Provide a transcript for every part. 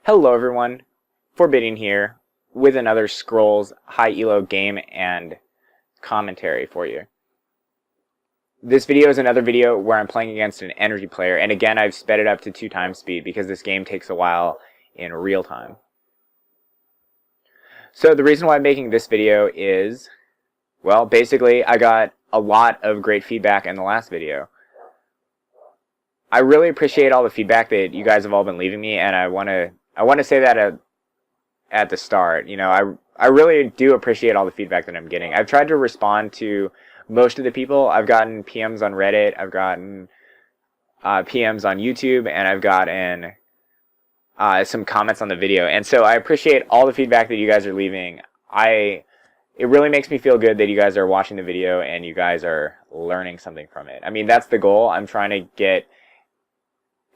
Hello everyone, Forbidden here with another Scrolls High Elo game and commentary for you. This video is another video where I'm playing against an energy player, and again I've sped it up to 2x speed because this game takes a while in real time. So the reason why I'm making this video is, well, basically I got a lot of great feedback in the last video. I really appreciate all the feedback that you guys have all been leaving me, and I want to say that at the start. You know, I really do appreciate all the feedback that I'm getting. I've tried to respond to most of the people. I've gotten PMs on Reddit, I've gotten PMs on YouTube, and I've gotten some comments on the video. And so I appreciate all the feedback that you guys are leaving. It really makes me feel good that you guys are watching the video and you guys are learning something from it. I mean, that's the goal. I'm trying to get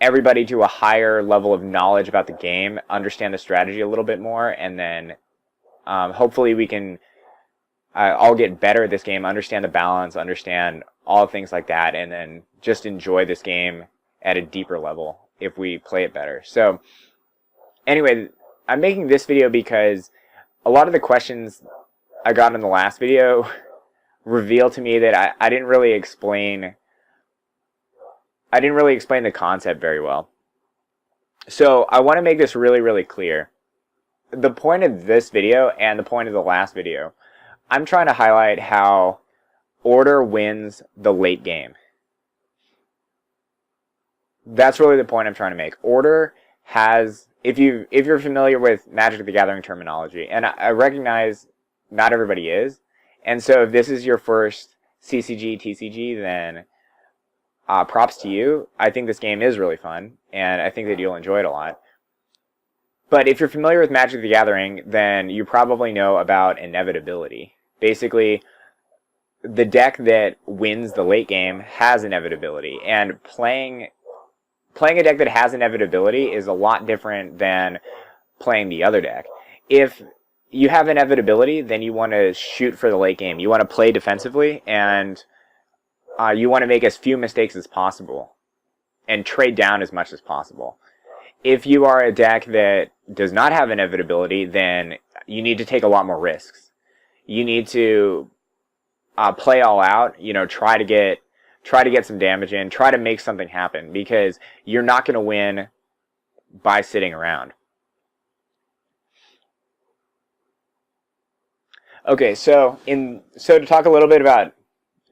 everybody to a higher level of knowledge about the game, understand the strategy a little bit more, and then hopefully we can all get better at this game, understand the balance, understand all things like that, and then just enjoy this game at a deeper level if we play it better. So anyway, I'm making this video because a lot of the questions I got in the last video reveal to me that I didn't really explain the concept very well. So I want to make this really, really clear. The point of this video and the point of the last video, I'm trying to highlight how order wins the late game. That's really the point I'm trying to make. Order has, if you're familiar with Magic the Gathering terminology, and I recognize not everybody is, and so if this is your first CCG, TCG, then props to you. I think this game is really fun, and I think that you'll enjoy it a lot. But if you're familiar with Magic the Gathering, then you probably know about inevitability. Basically, the deck that wins the late game has inevitability, and playing a deck that has inevitability is a lot different than playing the other deck. If you have inevitability, then you want to shoot for the late game. You want to play defensively, and you want to make as few mistakes as possible and trade down as much as possible. If you are a deck that does not have inevitability, then you need to take a lot more risks. You need to play all out, you know, try to get some damage in, try to make something happen, because you're not going to win by sitting around. Okay, so to talk a little bit about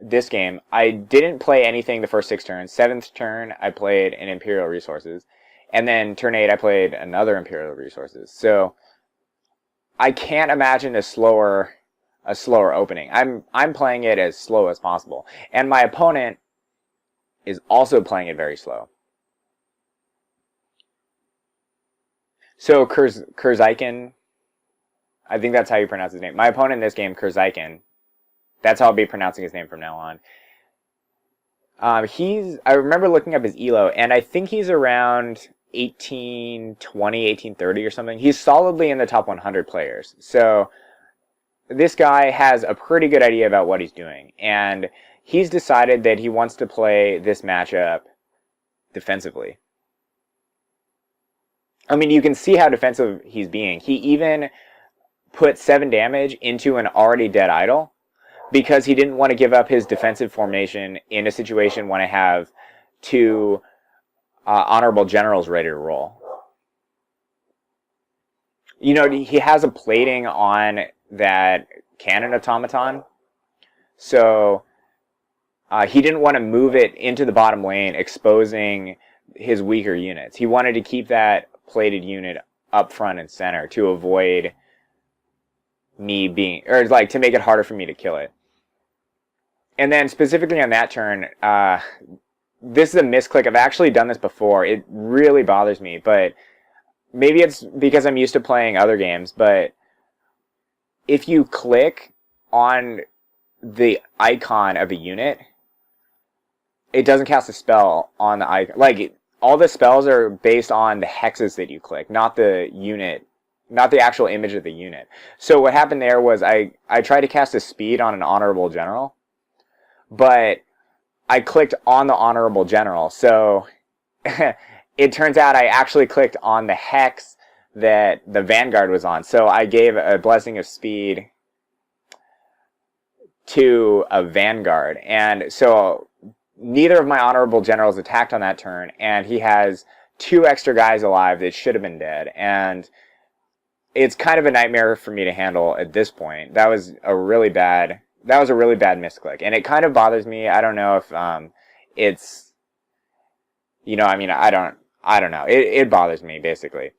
this game, I didn't play anything the first 6 turns. 7th turn, I played an Imperial Resources, and then turn 8, I played another Imperial Resources. So I can't imagine a slower opening. I'm playing it as slow as possible, and my opponent is also playing it very slow. So Kurzeichen, I think that's how you pronounce his name. My opponent in this game, Kurzeichen, that's how I'll be pronouncing his name from now on. I remember looking up his ELO, and I think he's around 1820, 1830 or something. He's solidly in the top 100 players. So this guy has a pretty good idea about what he's doing, and he's decided that he wants to play this matchup defensively. I mean, you can see how defensive he's being. He even put 7 damage into an already dead idol, because he didn't want to give up his defensive formation in a situation when I have 2 honorable generals ready to roll. You know, he has a plating on that cannon automaton, so he didn't want to move it into the bottom lane, exposing his weaker units. He wanted to keep that plated unit up front and center to avoid me being, or like to make it harder for me to kill it. And then specifically on that turn, this is a misclick. I've actually done this before. It really bothers me, but maybe it's because I'm used to playing other games, but if you click on the icon of a unit, it doesn't cast a spell on the icon. Like, all the spells are based on the hexes that you click, not the unit, not the actual image of the unit. So what happened there was I tried to cast a speed on an honorable general, but I clicked on the honorable general, so it turns out I actually clicked on the hex that the Vanguard was on. So I gave a Blessing of Speed to a Vanguard. And so neither of my honorable generals attacked on that turn, and he has 2 extra guys alive that should have been dead. And it's kind of a nightmare for me to handle at this point. That was a really bad misclick. And it kind of bothers me. I don't know if it's, I mean, I don't know. It bothers me, basically.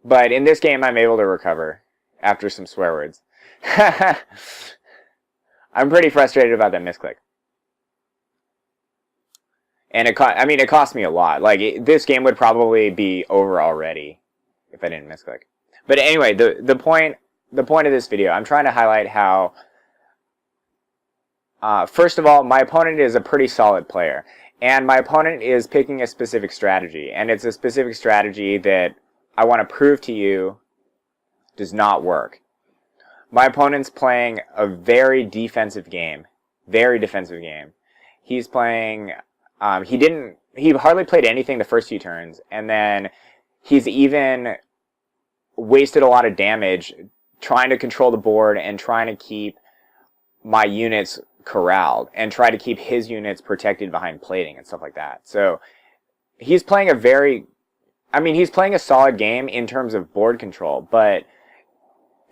But in this game, I'm able to recover after some swear words. I'm pretty frustrated about that misclick. And it cost me a lot. Like, this game would probably be over already if I didn't misclick. But anyway, the point of this video, I'm trying to highlight how, first of all, my opponent is a pretty solid player. And my opponent is picking a specific strategy. And it's a specific strategy that I want to prove to you does not work. My opponent's playing a very defensive game. Very defensive game. He's playing, he hardly played anything the first few turns. And then he's even wasted a lot of damage trying to control the board and trying to keep my units corralled and try to keep his units protected behind plating and stuff like that. So he's playing he's playing a solid game in terms of board control, but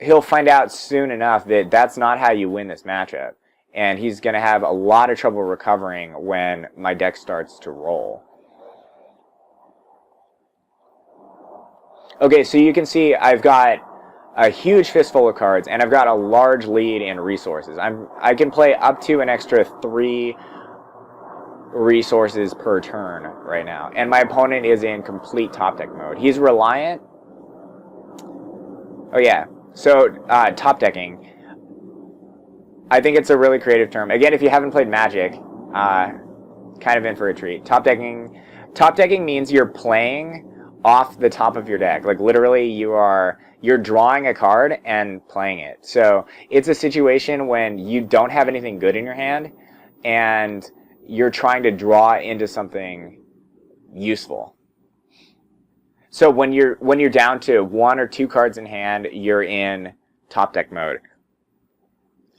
he'll find out soon enough that that's not how you win this matchup. And he's going to have a lot of trouble recovering when my deck starts to roll. Okay, so you can see I've got a huge fistful of cards, and I've got a large lead in resources. I can play up to an extra 3 resources per turn right now. And my opponent is in complete top deck mode. He's reliant. Oh yeah, so top decking. I think it's a really creative term. Again, if you haven't played Magic, kind of in for a treat. Top decking means you're playing off the top of your deck. Like, literally, you're drawing a card and playing it. So it's a situation when you don't have anything good in your hand and you're trying to draw into something useful. So when you're down to 1 or 2 cards in hand, you're in top deck mode.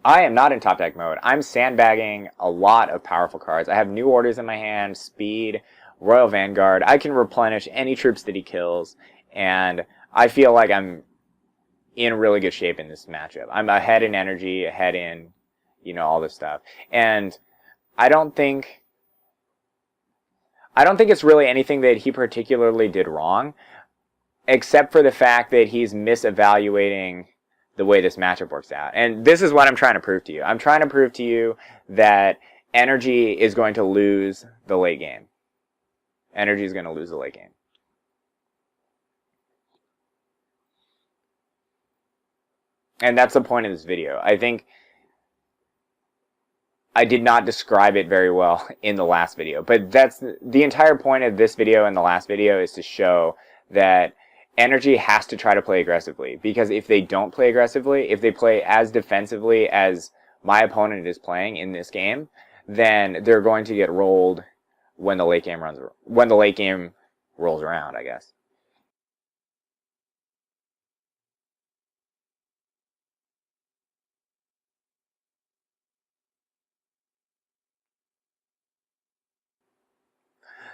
I am not in top deck mode. I'm sandbagging a lot of powerful cards. I have New Orders in my hand, Speed, Royal Vanguard. I can replenish any troops that he kills, and I feel like I'm in really good shape in this matchup. I'm ahead in energy, ahead in, all this stuff. And I don't think it's really anything that he particularly did wrong, except for the fact that he's misevaluating the way this matchup works out. And this is what I'm trying to prove to you. I'm trying to prove to you that energy is going to lose the late game. Energy is going to lose the late game. And that's the point of this video. I think I did not describe it very well in the last video, but that's the entire point of this video and the last video, is to show that energy has to try to play aggressively, because if they don't play aggressively, if they play as defensively as my opponent is playing in this game, then they're going to get rolled when the late game rolls around, I guess.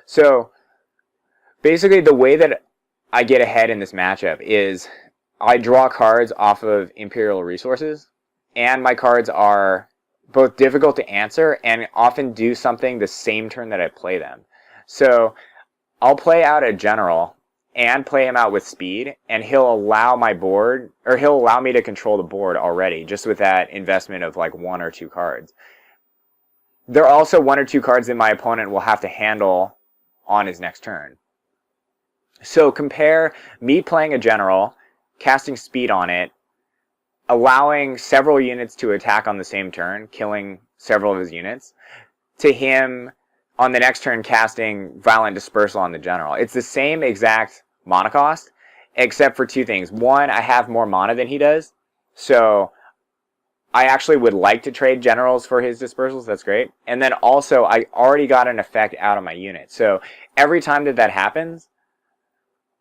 So basically, the way that I get ahead in this matchup is I draw cards off of Imperial Resources, and my cards are both difficult to answer and often do something the same turn that I play them. So I'll play out a general and play him out with speed, and he'll allow me to control the board already, just with that investment of like 1 or 2 cards. There are also 1 or 2 cards that my opponent will have to handle on his next turn. So compare me playing a general, casting speed on it, allowing several units to attack on the same turn, killing several of his units, to him on the next turn casting Violent Dispersal on the general. It's the same exact mana cost, except for 2 things. 1, I have more mana than he does, so I actually would like to trade generals for his dispersals. That's great. And then also, I already got an effect out of my unit. So every time that happens,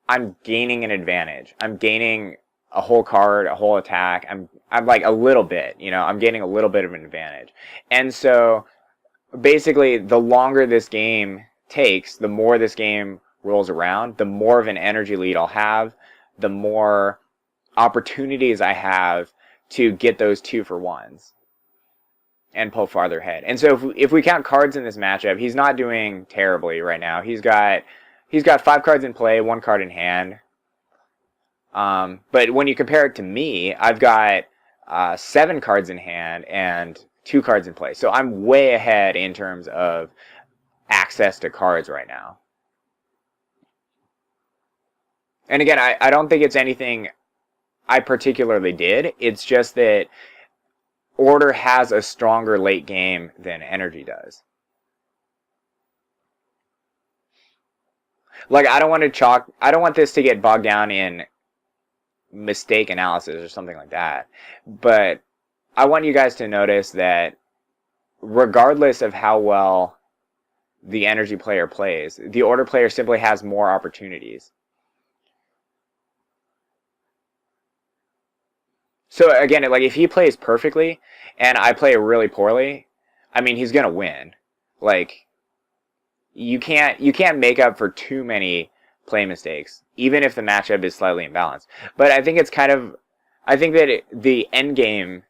I'm gaining an advantage. I'm gaining a whole card, a whole attack. I'm like a little bit, I'm gaining a little bit of an advantage. And so basically, the longer this game takes, the more this game rolls around, the more of an energy lead I'll have, the more opportunities I have to get those 2-for-1s and pull farther ahead. And so if we count cards in this matchup, he's not doing terribly right now. He's got 5 cards in play, 1 card in hand. But when you compare it to me, I've got 7 cards in hand and 2 cards in play. So I'm way ahead in terms of access to cards right now. And again, I don't think it's anything I particularly did. It's just that Order has a stronger late game than Energy does. Like, I don't want this to get bogged down in mistake analysis or something like that. But I want you guys to notice that regardless of how well the Energy player plays, the Order player simply has more opportunities. So again, like, if he plays perfectly and I play really poorly, I mean, he's gonna win. Like, you can't make up for too many play mistakes, even if the matchup is slightly imbalanced. But I think that the end game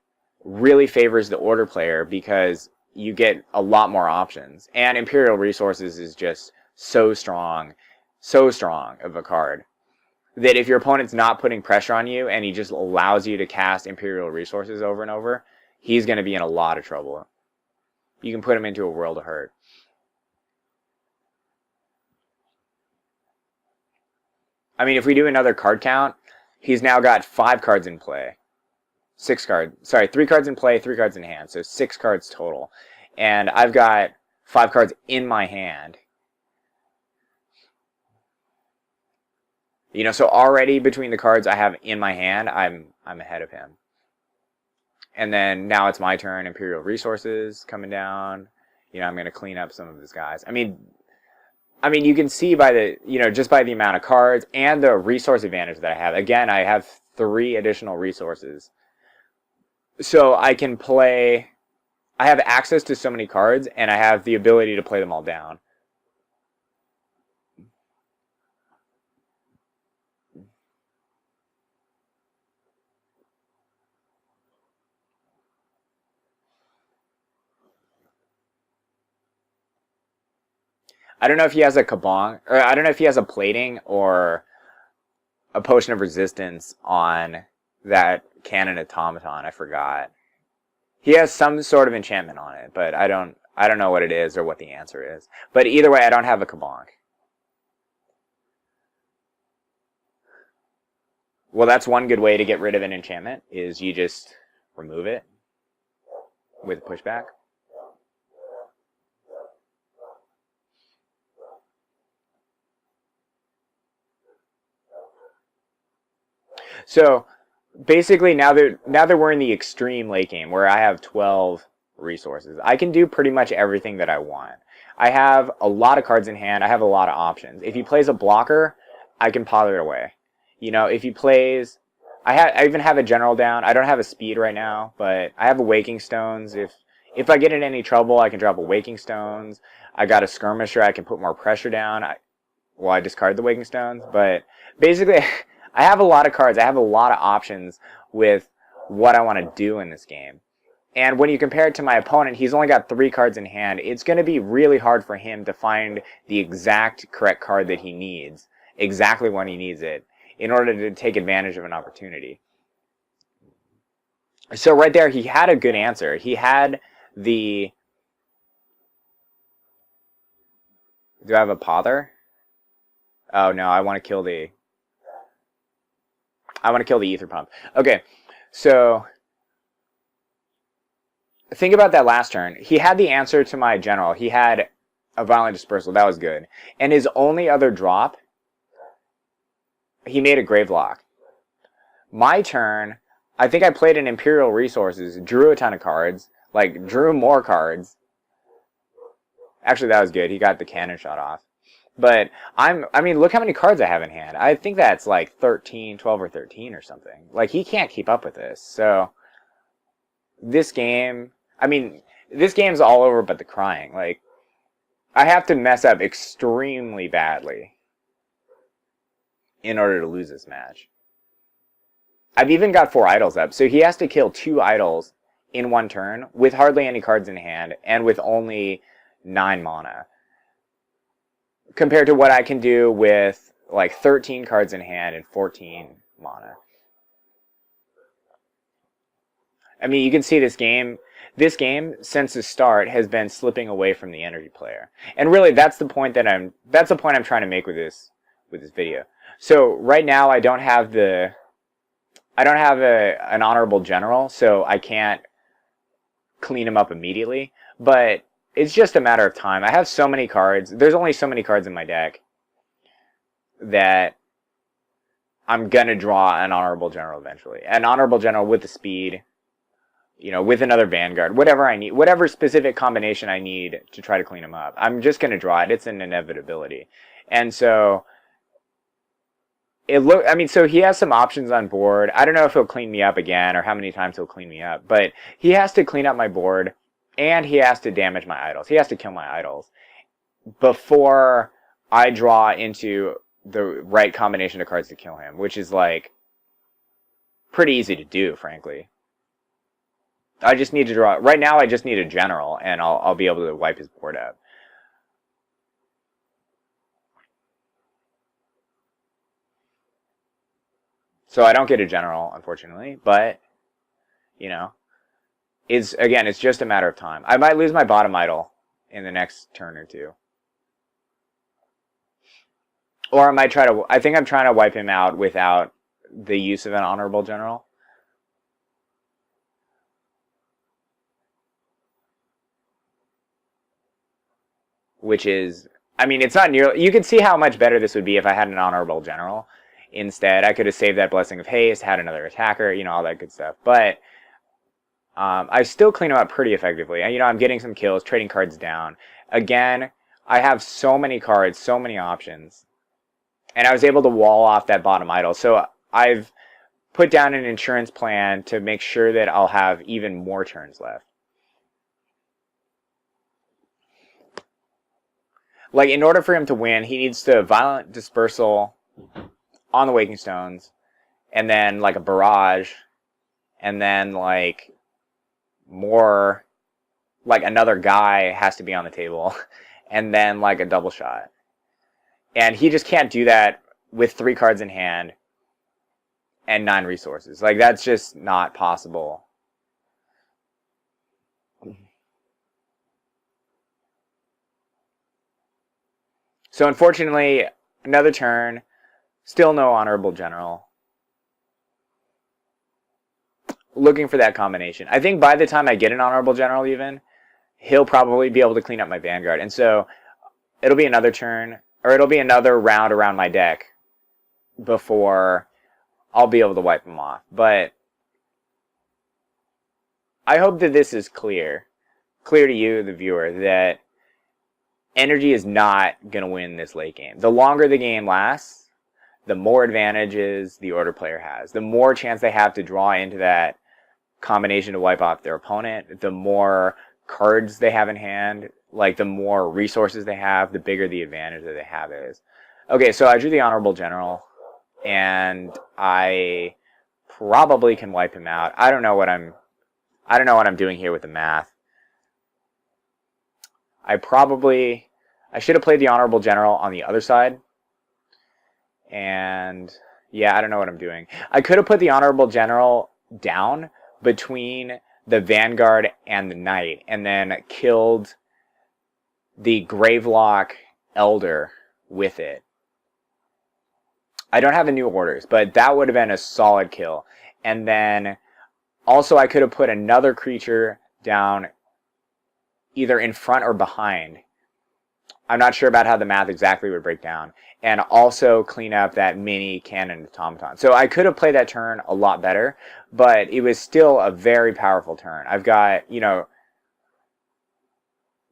really favors the Order player because you get a lot more options, and Imperial Resources is just so strong of a card that if your opponent's not putting pressure on you and he just allows you to cast Imperial Resources over and over, he's going to be in a lot of trouble. You can put him into a world of hurt. I mean, if we do another card count, he's now got 5 cards in play. 3 cards in play, 3 cards in hand. So 6 cards total. And I've got 5 cards in my hand. So already between the cards I have in my hand, I'm ahead of him. And then now it's my turn. Imperial Resources coming down. I'm going to clean up some of his guys. I mean, you can see by the, just by the amount of cards and the resource advantage that I have. Again, I have 3 additional resources. So I have access to so many cards, and I have the ability to play them all down. I don't know if he has a Kabong, or I don't know if he has a plating or a potion of resistance on that cannon automaton. I forgot. He has some sort of enchantment on it, but I don't know what it is or what the answer is. But either way, I don't have a Kabong. Well, that's one good way to get rid of an enchantment, is you just remove it with pushback. So basically, now that we're in the extreme late game where I have 12 resources, I can do pretty much everything that I want. I have a lot of cards in hand. I have a lot of options. If he plays a blocker, I can pother it away. If he plays, I even have a general down. I don't have a speed right now, but I have a Waking Stones. If I get in any trouble, I can drop a Waking Stones. I got a Skirmisher. I can put more pressure down. I discard the Waking Stones, but basically, I have a lot of cards. I have a lot of options with what I want to do in this game. And when you compare it to my opponent, he's only got 3 cards in hand. It's going to be really hard for him to find the exact correct card that he needs, exactly when he needs it, in order to take advantage of an opportunity. So right there, he had a good answer. He had the... Do I have a Pother? Oh no, I want to kill the Ether Pump. Okay, so think about that last turn. He had the answer to my general. He had a Violent Dispersal. That was good. And his only other drop, he made a Gravelock. My turn, I think I played an Imperial Resources, drew a ton of cards, drew more cards. Actually, that was good. He got the cannon shot off. But I mean, look how many cards I have in hand. I think that's like 13, 12 or 13 or something. Like, he can't keep up with this. So, this game, I mean, this game's all over but the crying. Like, I have to mess up extremely badly in order to lose this match. I've even got 4 idols up, so he has to kill 2 idols in one turn with hardly any cards in hand and with only 9 mana. Compared to what I can do with like 13 cards in hand and 14 mana. I mean, you can see this game, since the start, has been slipping away from the energy player. And really, that's the point I'm trying to make with this video. So right now, I don't have an honorable general, so I can't clean him up immediately. But it's just a matter of time. I have so many cards. There's only so many cards in my deck that I'm gonna draw an honorable general eventually. An honorable general with the speed, you know, with another Vanguard, whatever I need, whatever specific combination I need to try to clean him up. I'm just gonna draw it. It's an inevitability. And so so he has some options on board. I don't know if he'll clean me up again or how many times he'll clean me up, but he has to clean up my board and he has to damage my idols. He has to kill my idols before I draw into the right combination of cards to kill him, which is like pretty easy to do, frankly. I just need to draw. Right now, I just need a general, and I'll be able to wipe his board up. So I don't get a general, unfortunately, but you know, it's just a matter of time. I might lose my bottom idol in the next turn or two, or I might try to. I think I'm trying to wipe him out without the use of an honorable general. Which is, I mean, it's not nearly... You can see how much better this would be if I had an honorable general. Instead, I could have saved that Blessing of Haste, had another attacker, you know, all that good stuff. But I still clean him up pretty effectively. And, you know, I'm getting some kills, trading cards down. Again, I have so many cards, so many options. And I was able to wall off that bottom idol. So I've put down an insurance plan to make sure that I'll have even more turns left. Like, in order for him to win, he needs to Violent Dispersal on the Waking Stones, and then, like, a Barrage, and then, like, more, like, another guy has to be on the table, and then, like, a double shot. And he just can't do that with 3 cards in hand and 9 resources. Like, that's just not possible. So unfortunately, another turn, still no honorable general. Looking for that combination. I think by the time I get an honorable general even, he'll probably be able to clean up my Vanguard. And so it'll be another turn, or it'll be another round around my deck before I'll be able to wipe him off. But I hope that this is clear to you, the viewer, that energy is not going to win this late game. The longer the game lasts, the more advantages the order player has. The more chance they have to draw into that combination to wipe off their opponent. The more cards they have in hand, like the more resources they have, the bigger the advantage that they have is. Okay, so I drew the honorable general, and I probably can wipe him out. I don't know what I'm doing here with the math. I should have played the honorable general on the other side. And yeah, I don't know what I'm doing. I could have put the honorable general down between the Vanguard and the Knight, and then killed the Gravelock Elder with it. I don't have the new orders, but that would have been a solid kill. And then also I could have put another creature down either in front or behind. I'm not sure about how the math exactly would break down. And also clean up that mini cannon automaton. So I could have played that turn a lot better, but it was still a very powerful turn. I've got, you know,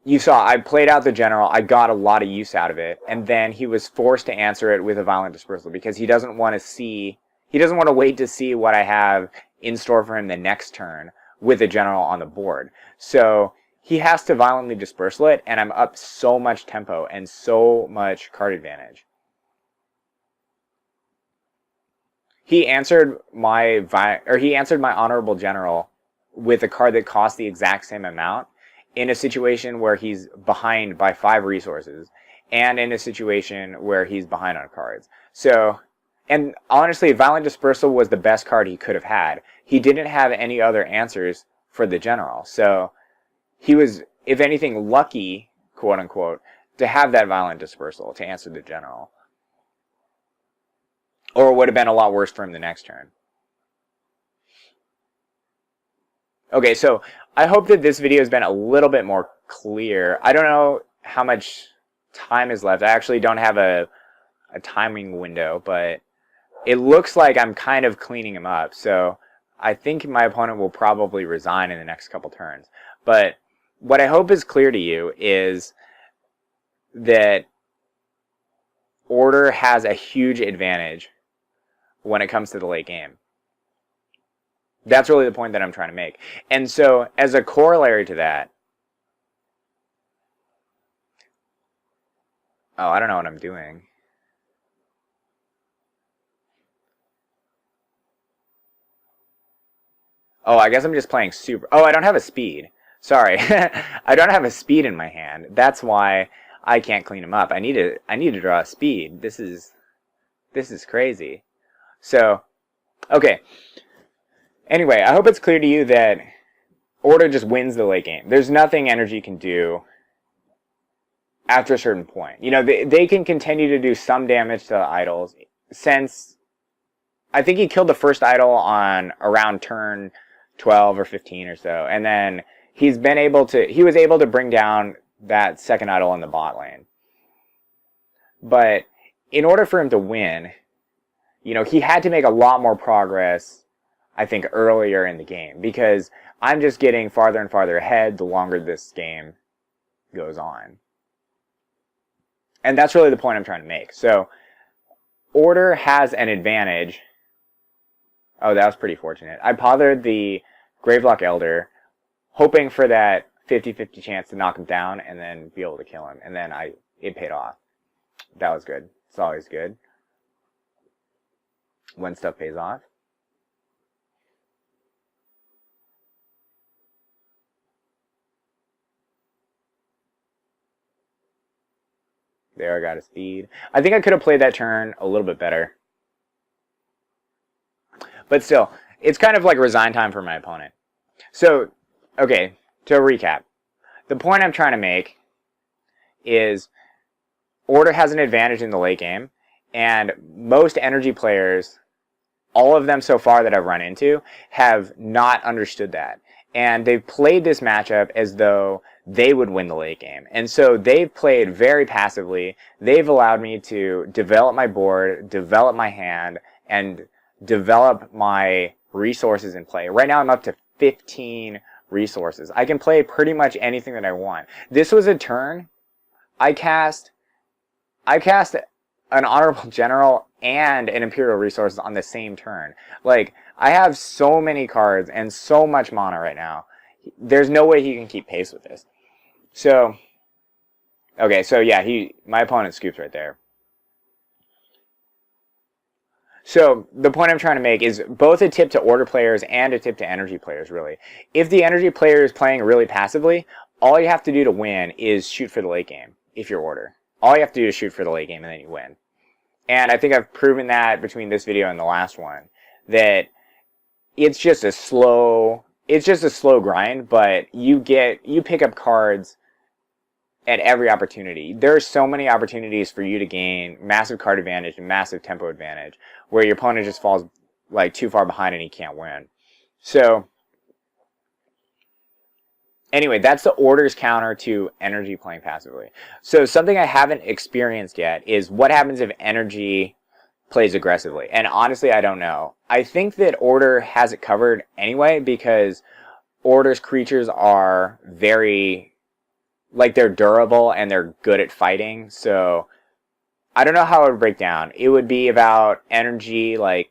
you saw I played out the general. I got a lot of use out of it, and then he was forced to answer it with a violent dispersal because he doesn't want to see. He doesn't want to wait to see what I have in store for him the next turn with a general on the board. So he has to violently dispersal it, and I'm up so much tempo and so much card advantage. He answered my honorable general with a card that cost the exact same amount in a situation where he's behind by 5 resources and in a situation where he's behind on cards. So, and honestly, Violent Dispersal was the best card he could have had. He didn't have any other answers for the general. So he was, if anything, lucky, quote unquote, to have that Violent Dispersal to answer the general. Or it would have been a lot worse for him the next turn. Okay, so I hope that this video has been a little bit more clear. I don't know how much time is left. I actually don't have a timing window, but it looks like I'm kind of cleaning him up. So I think my opponent will probably resign in the next couple turns. But what I hope is clear to you is that Order has a huge advantage when it comes to the late game. That's really the point that I'm trying to make. And so, as a corollary to that... Oh, I don't know what I'm doing. Oh, I guess I'm just playing super... Oh, I don't have a speed. Sorry. I don't have a speed in my hand. That's why I can't clean him up. I need to draw a speed. This is crazy. So, okay. Anyway, I hope it's clear to you that Order just wins the late game. There's nothing Energy can do after a certain point. You know, they can continue to do some damage to the idols since I think he killed the first idol on around turn 12 or 15 or so. And then he was able to bring down that second idol in the bot lane. But in order for him to win, you know, he had to make a lot more progress, I think, earlier in the game, because I'm just getting farther and farther ahead the longer this game goes on. And that's really the point I'm trying to make. So, Order has an advantage. Oh, that was pretty fortunate. I bothered the Gravelock Elder, hoping for that 50-50 chance to knock him down and then be able to kill him. And then it paid off. That was good. It's always good when stuff pays off. There, I got a speed. I think I could have played that turn a little bit better. But still, it's kind of like resign time for my opponent. So, okay, to recap. The point I'm trying to make is Order has an advantage in the late game, and most Energy players, all of them so far that I've run into, have not understood that. And they've played this matchup as though they would win the late game. And so they've played very passively. They've allowed me to develop my board, develop my hand, and develop my resources in play. Right now I'm up to 15 resources. I can play pretty much anything that I want. This was a turn. I cast an Honorable General and an Imperial Resources on the same turn. Like, I have so many cards and so much mana right now. There's no way he can keep pace with this. So, okay, so yeah, my opponent scoops right there. So, the point I'm trying to make is both a tip to Order players and a tip to Energy players, really. If the Energy player is playing really passively, all you have to do to win is shoot for the late game, if you're Order. All you have to do is shoot for the late game, and then you win. And I think I've proven that between this video and the last one, that it's just a slow grind, but you pick up cards at every opportunity. There are so many opportunities for you to gain massive card advantage and massive tempo advantage, where your opponent just falls like too far behind and he can't win. So, anyway, that's the Order's counter to Energy playing passively. So something I haven't experienced yet is what happens if Energy plays aggressively. And honestly, I don't know. I think that Order has it covered anyway, because Order's creatures are very like they're durable and they're good at fighting. So I don't know how it would break down. It would be about energy, like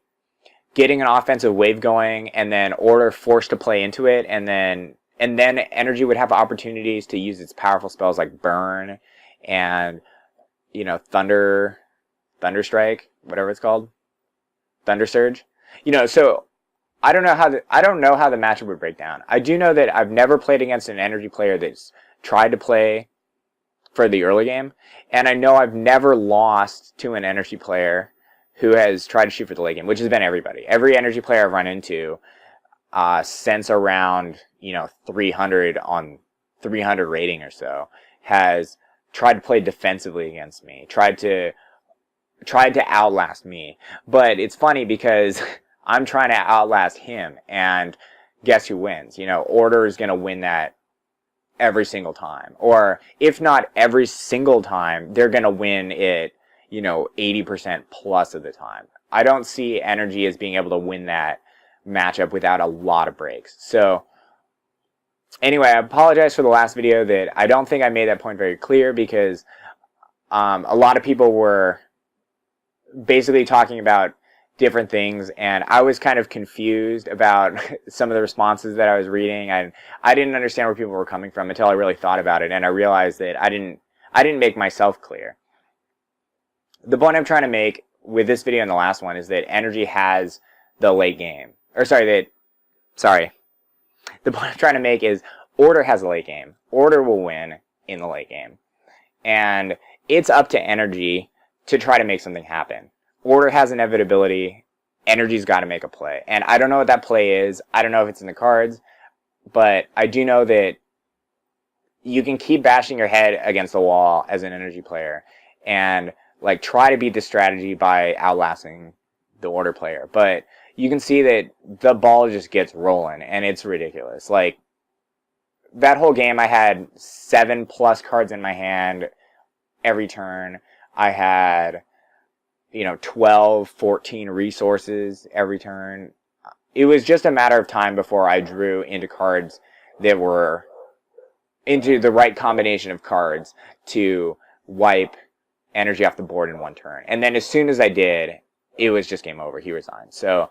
getting an offensive wave going, and then order forced to play into it, and then energy would have opportunities to use its powerful spells like burn and, you know, thunder strike, whatever it's called, thunder surge. You know, so I don't know how the matchup would break down. I do know that I've never played against an energy player that's tried to play for the early game, and I know I've never lost to an energy player who has tried to shoot for the late game, which has been everybody. Every energy player I've run into since around, you know, 300 rating or so has tried to play defensively against me, tried to outlast me. But it's funny because I'm trying to outlast him, and guess who wins? You know, Order is going to win that every single time. Or if not every single time, they're going to win it, you know, 80% plus of the time. I don't see Energy as being able to win that matchup without a lot of breaks. So anyway, I apologize for the last video that I don't think I made that point very clear, because a lot of people were basically talking about different things, and I was kind of confused about some of the responses that I was reading, and I didn't understand where people were coming from until I really thought about it, and I realized that I didn't make myself clear. The point I'm trying to make with this video and the last one is that Energy has the late game. The point I'm trying to make is Order has the late game. Order will win in the late game. And it's up to Energy to try to make something happen. Order has inevitability. Energy's got to make a play. And I don't know what that play is. I don't know if it's in the cards. But I do know that you can keep bashing your head against the wall as an Energy player and like try to beat the strategy by outlasting the Order player. But you can see that the ball just gets rolling, and it's ridiculous. Like, that whole game I had 7+ cards in my hand every turn. I had, you know, 12, 14 resources every turn. It was just a matter of time before I drew into cards that were into the right combination of cards to wipe Energy off the board in one turn. And then as soon as I did, it was just game over. He resigned. So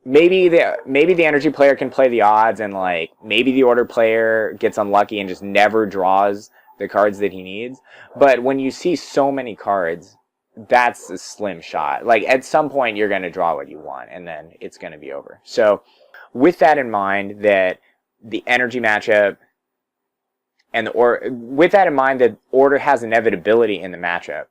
maybe the Energy player can play the odds, and like maybe the Order player gets unlucky and just never draws the cards that he needs. But when you see so many cards, that's a slim shot. Like, at some point you're going to draw what you want, and then it's going to be over. So with that in mind, that the Energy matchup with that in mind, that Order has inevitability in the matchup,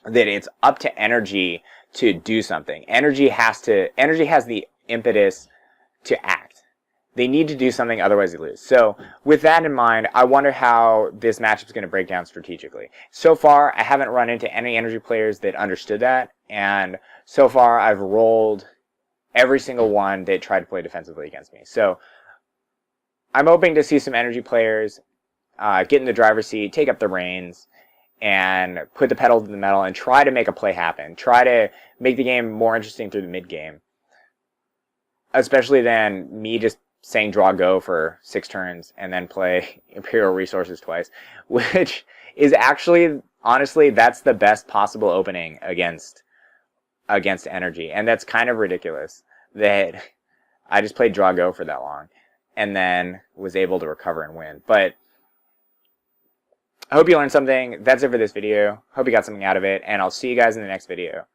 that it's up to Energy to do something. Energy has the impetus to act. They need to do something, otherwise they lose. So with that in mind, I wonder how this matchup is going to break down strategically. So far, I haven't run into any Energy players that understood that, and so far I've rolled every single one that tried to play defensively against me. So I'm hoping to see some Energy players get in the driver's seat, take up the reins, and put the pedal to the metal and try to make a play happen. Try to make the game more interesting through the mid-game. Especially than me just saying draw go for 6 turns and then play Imperial Resources twice. Which is actually, honestly, that's the best possible opening against Energy. And that's kind of ridiculous that I just played draw go for that long and then was able to recover and win. But I hope you learned something. That's it for this video. Hope you got something out of it, and I'll see you guys in the next video.